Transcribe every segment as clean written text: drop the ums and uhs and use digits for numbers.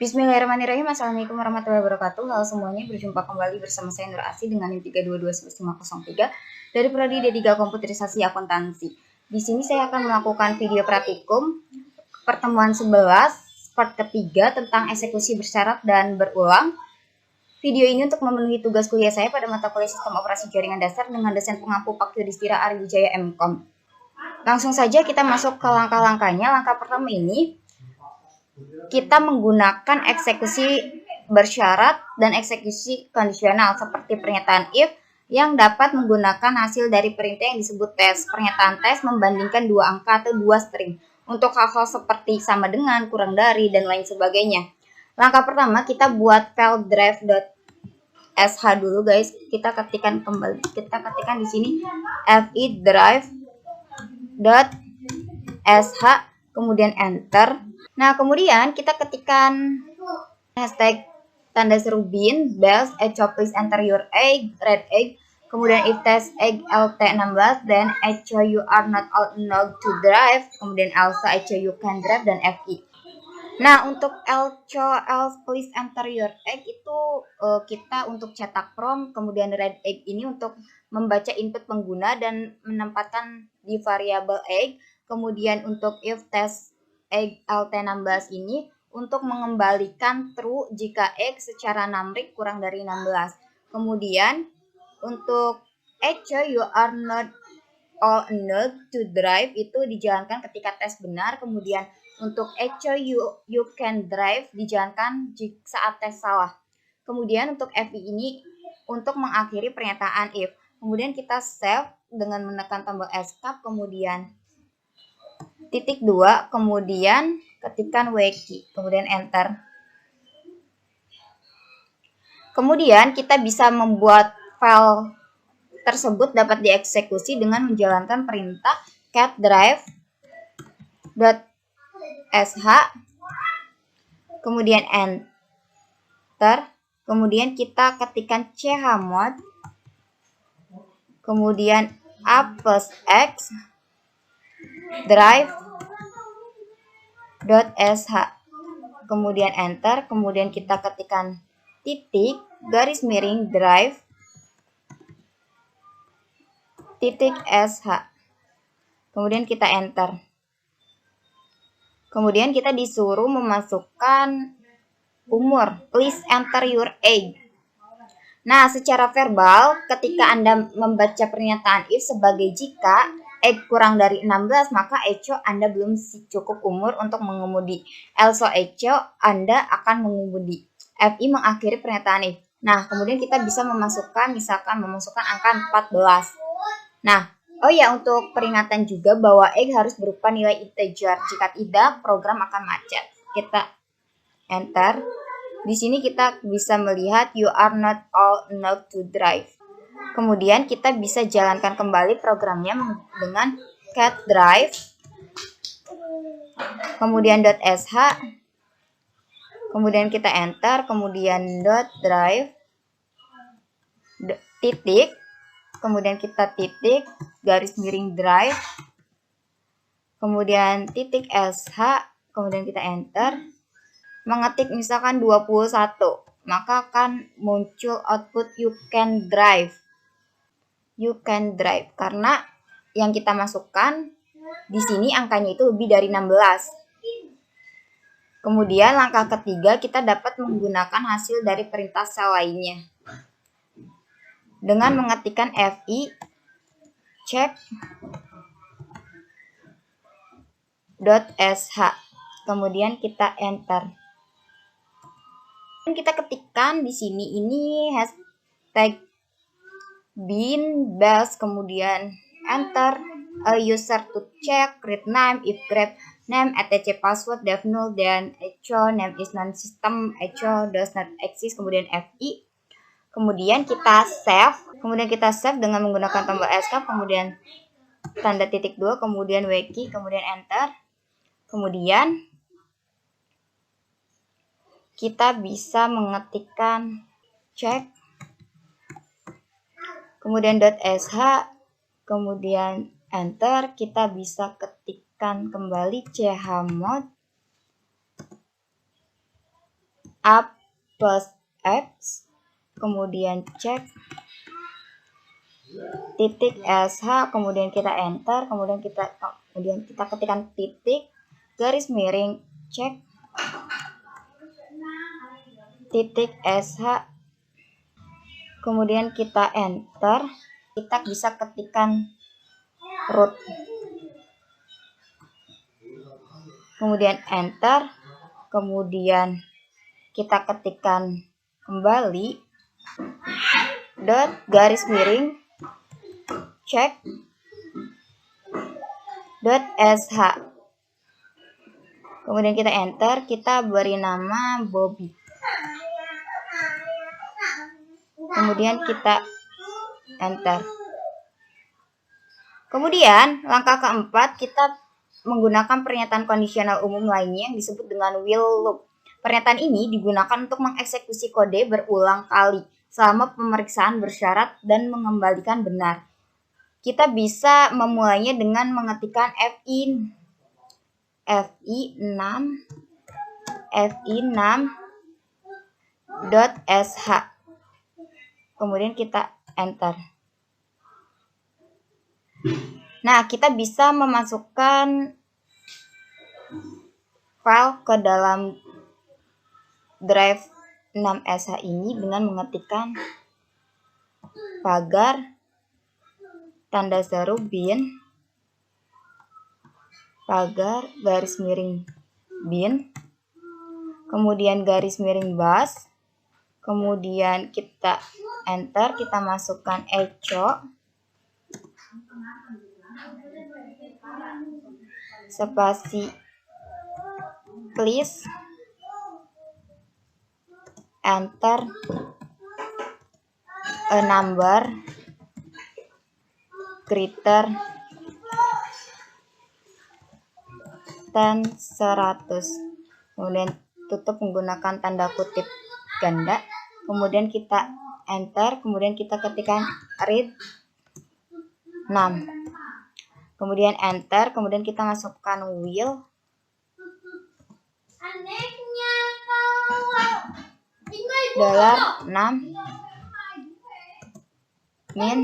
Bismillahirrahmanirrahim. Assalamualaikum warahmatullahi wabarakatuh. Halo semuanya, berjumpa kembali bersama saya Nur Asih dengan NIM 322-1503 dari Prodi D3 Komputerisasi Akuntansi. Di sini saya akan melakukan video praktikum pertemuan 11 part ketiga tentang eksekusi bersyarat dan berulang. Video ini untuk memenuhi tugas kuliah saya pada mata kuliah Sistem Operasi Jaringan Dasar dengan dosen pengampu Pak Yudhistira Ariwijaya MKom. Langsung saja kita masuk ke langkah-langkahnya. Langkah pertama ini kita menggunakan eksekusi bersyarat dan eksekusi kondisional seperti pernyataan if yang dapat menggunakan hasil dari perintah yang disebut tes. Pernyataan tes membandingkan dua angka atau dua string untuk hal-hal seperti sama dengan, kurang dari, dan lain sebagainya. Langkah pertama kita buat file drive.sh dulu guys. Kita ketikkan di sini fi drive.sh kemudian enter. Nah, kemudian kita ketikkan hashtag tanda seru bin, bells, echo please enter your egg, red egg, kemudian if test egg lt16, then echo you are not old enough to drive, kemudian elsa echo you can drive, dan fi. Nah, untuk echo else please enter your egg itu kita untuk cetak prompt, kemudian red egg ini untuk membaca input pengguna dan menempatkan di variabel egg, kemudian untuk if test egg lt16 ini untuk mengembalikan true jika x secara numeric kurang dari 16. Kemudian untuk echo you are not old enough to drive itu dijalankan ketika tes benar. Kemudian untuk echo you can drive dijalankan saat tes salah. Kemudian untuk fi ini untuk mengakhiri pernyataan if. Kemudian kita save dengan menekan tombol escape, kemudian titik 2, kemudian ketikkan wiki, kemudian enter. Kemudian kita bisa membuat file tersebut dapat dieksekusi dengan menjalankan perintah cat drive.sh, kemudian enter, kemudian kita ketikkan chmod, kemudian a plus x drive.sh, kemudian enter, kemudian kita ketikkan titik garis miring drive titik sh, kemudian kita enter. Kemudian kita disuruh memasukkan umur, please enter your age. Nah, secara verbal ketika Anda membaca pernyataan if sebagai jika X kurang dari 16, maka echo Anda belum cukup umur untuk mengemudi. Also echo Anda akan mengemudi. FI mengakhiri pernyataan if. Nah, kemudian kita bisa memasukkan angka 14. Nah, oh ya, untuk peringatan juga bahwa X harus berupa nilai integer. Jika tidak, program akan macet. Kita enter. Di sini kita bisa melihat you are not old enough to drive. Kemudian kita bisa jalankan kembali programnya dengan cat drive, kemudian .sh, kemudian kita enter, kemudian .drive, titik, kemudian kita titik, garis miring drive, kemudian titik sh, kemudian kita enter, mengetik misalkan 21, maka akan muncul output you can drive. You can drive karena yang kita masukkan di sini angkanya itu lebih dari 16. Kemudian langkah ketiga kita dapat menggunakan hasil dari perintah sel lainnya dengan mengetikkan fi check .sh, kemudian kita enter. Dan kita ketikkan di sini ini hashtag bin, bells, kemudian enter, a user to check, read name, if grab name, etc password, def null, dan echo name is non-system, echo does not exist, kemudian fi. Kemudian kita save dengan menggunakan tombol escape, kemudian tanda titik 2, kemudian wiki, kemudian enter. Kemudian kita bisa mengetikkan check, kemudian .sh, kemudian enter. Kita bisa ketikkan kembali chmod, up plus x, kemudian cek titik sh, kemudian kita enter, kemudian kita ketikkan titik garis miring cek titik sh, kemudian kita enter, kita bisa ketikkan root, kemudian enter, kemudian kita ketikkan kembali dot garis miring cek dot sh, kemudian kita enter, kita beri nama Bobby, kemudian kita enter. Kemudian langkah keempat, kita menggunakan pernyataan kondisional umum lainnya yang disebut dengan while loop. Pernyataan ini digunakan untuk mengeksekusi kode berulang kali selama pemeriksaan bersyarat dan mengembalikan benar. Kita bisa memulainya dengan mengetikkan fi6 kemudian kita enter. Nah, kita bisa memasukkan file ke dalam drive 6sh ini dengan mengetikkan pagar tanda seru bin pagar garis miring bin, kemudian garis miring bus, kemudian kita enter, kita masukkan echo spasi please enter a number greater than 100, kemudian tutup menggunakan tanda kutip ganda, kemudian kita enter, kemudian kita ketikkan read 6, kemudian enter, kemudian kita masukkan will $6 min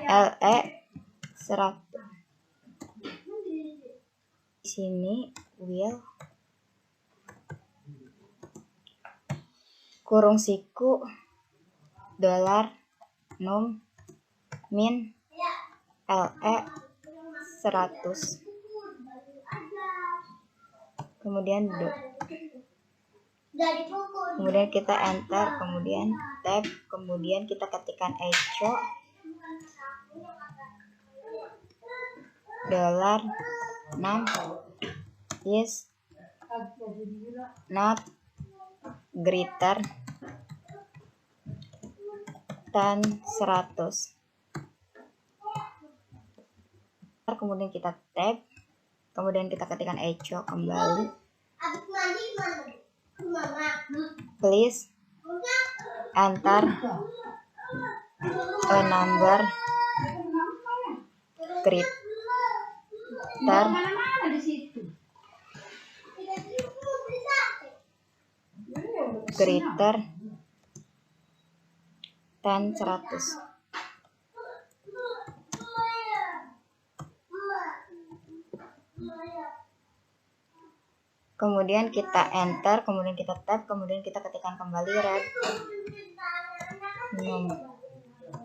LE 100. Di sini will kurung siku $num min LE 100, kemudian kemudian kita enter, kemudian tab, kemudian kita ketikkan echo $6 is not greater than 100, kemudian kita tab, kemudian kita ketikkan echo kembali, please enter a number greater than 100. Kemudian kita enter, kemudian kita tab, kemudian kita ketikkan kembali red num,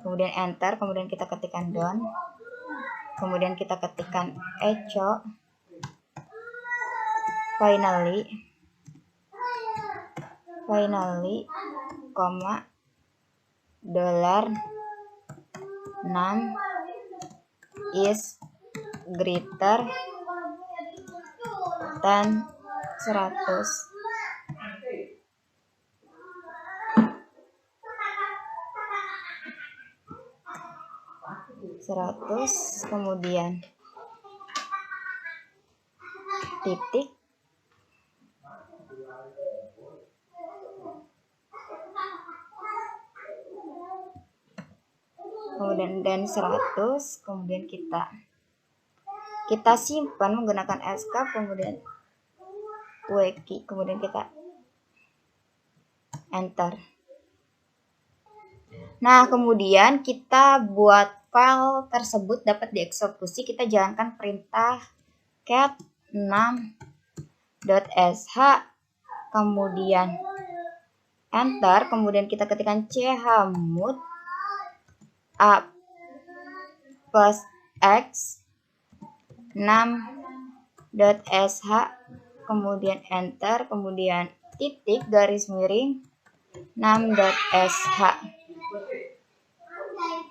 kemudian enter, kemudian kita ketikkan down, kemudian kita ketikkan echo finally, koma $6 is greater than 100. Kemudian titik, kemudian dan 100, kemudian kita simpan menggunakan escape, kemudian wiki, kemudian kita enter. Nah, kemudian kita buat file tersebut dapat dieksekusi, kita jalankan perintah cat 6.sh, kemudian enter, kemudian kita ketikkan chmod a plus x 6.sh, kemudian enter, kemudian titik garis miring 6.sh,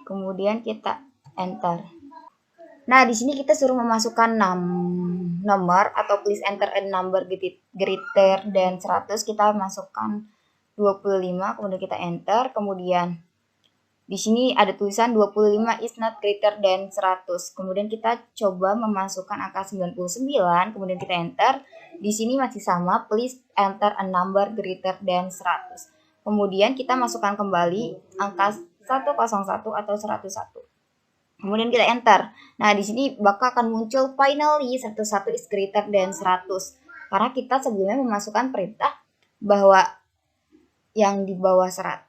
kemudian kita enter. Nah, di sini kita suruh memasukkan nomor atau please enter a number greater than 100. Kita masukkan 25, kemudian kita enter, kemudian di sini ada tulisan 25 is not greater than 100. Kemudian kita coba memasukkan angka 99, kemudian kita enter. Di sini masih sama, please enter a number greater than 100. Kemudian kita masukkan kembali angka 101 atau 101. Kemudian kita enter. Nah, di sini bakal akan muncul finally 101 is greater than 100. Karena kita sebelumnya memasukkan perintah bahwa yang di bawah 100,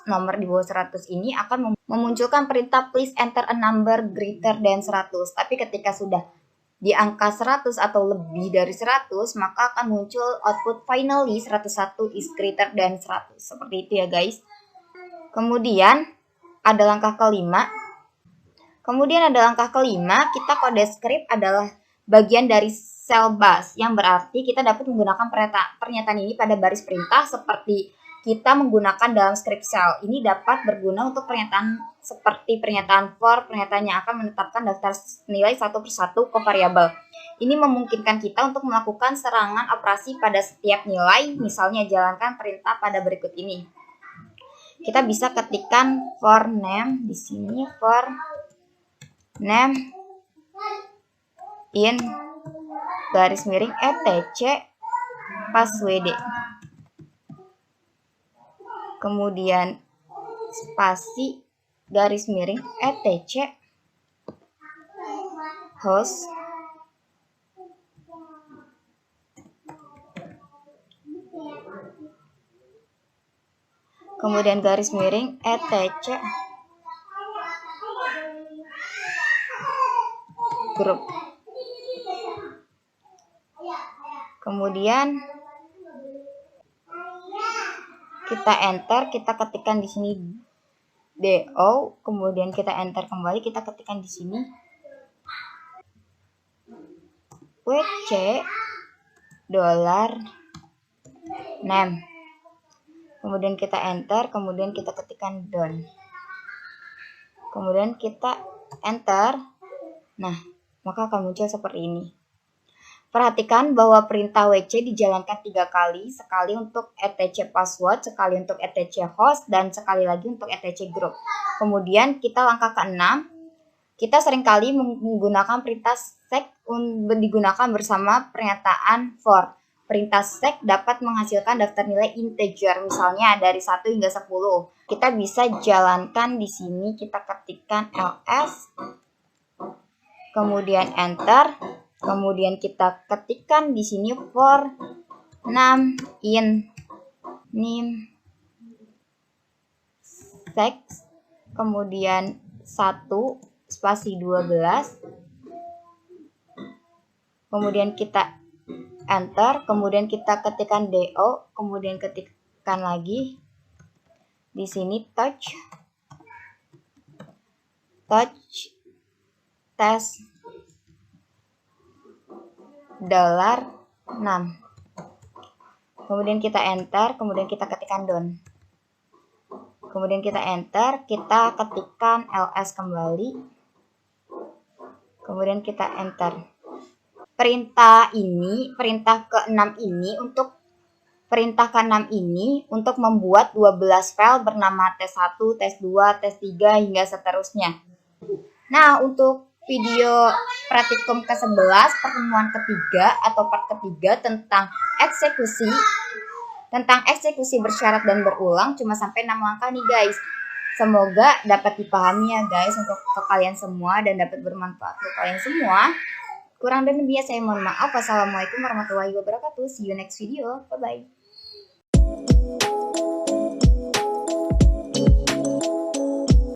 nomor di bawah 100 ini akan memunculkan perintah please enter a number greater than 100. Tapi ketika sudah di angka 100 atau lebih dari 100, maka akan muncul output finally 101 is greater than 100. Seperti itu ya guys. Kemudian ada langkah kelima. Kita kode script adalah bagian dari cell bus, yang berarti kita dapat menggunakan pernyataan ini pada baris perintah seperti kita menggunakan dalam script cell. Ini dapat berguna untuk pernyataan seperti pernyataan for, pernyataan yang akan menetapkan daftar nilai satu persatu ke variabel. Ini memungkinkan kita untuk melakukan serangan operasi pada setiap nilai, misalnya jalankan perintah pada berikut ini. Kita bisa ketikkan for name di sini, for name in garis miring etc password, kemudian spasi garis miring etc host, kemudian garis miring etc grup. Kemudian kita enter, kita ketikkan di sini do, kemudian kita enter kembali, kita ketikkan di sini wc $name, kemudian kita enter, kemudian kita ketikkan done, kemudian kita enter. Nah, maka akan muncul seperti ini. Perhatikan bahwa perintah WC dijalankan 3 kali, sekali untuk etc password, sekali untuk etc host, dan sekali lagi untuk etc group. Kemudian kita langkah ke-6, kita seringkali menggunakan perintah sec digunakan bersama pernyataan for. Perintah sec dapat menghasilkan daftar nilai integer, misalnya dari 1 hingga 10. Kita bisa jalankan di sini, kita ketikkan ls, kemudian enter, kemudian kita ketikkan di sini for name in name sex, kemudian 1 spasi 12, kemudian kita enter, kemudian kita ketikkan do, kemudian ketikkan lagi di sini touch test $6, kemudian kita enter, kemudian kita ketikkan done, kemudian kita enter, kita ketikkan ls kembali, kemudian kita enter. Perintah ke-6 ini untuk membuat 12 file bernama tes1, tes2, tes3 hingga seterusnya. Nah, untuk video praktikum ke-11 pertemuan ketiga atau part ketiga tentang eksekusi bersyarat dan berulang cuma sampai 6 langkah nih guys. Semoga dapat dipahami ya guys untuk kalian semua dan dapat bermanfaat untuk kalian semua. Kurang dan lebihnya saya mohon maaf. Wassalamualaikum warahmatullahi wabarakatuh. See you next video. Bye-bye.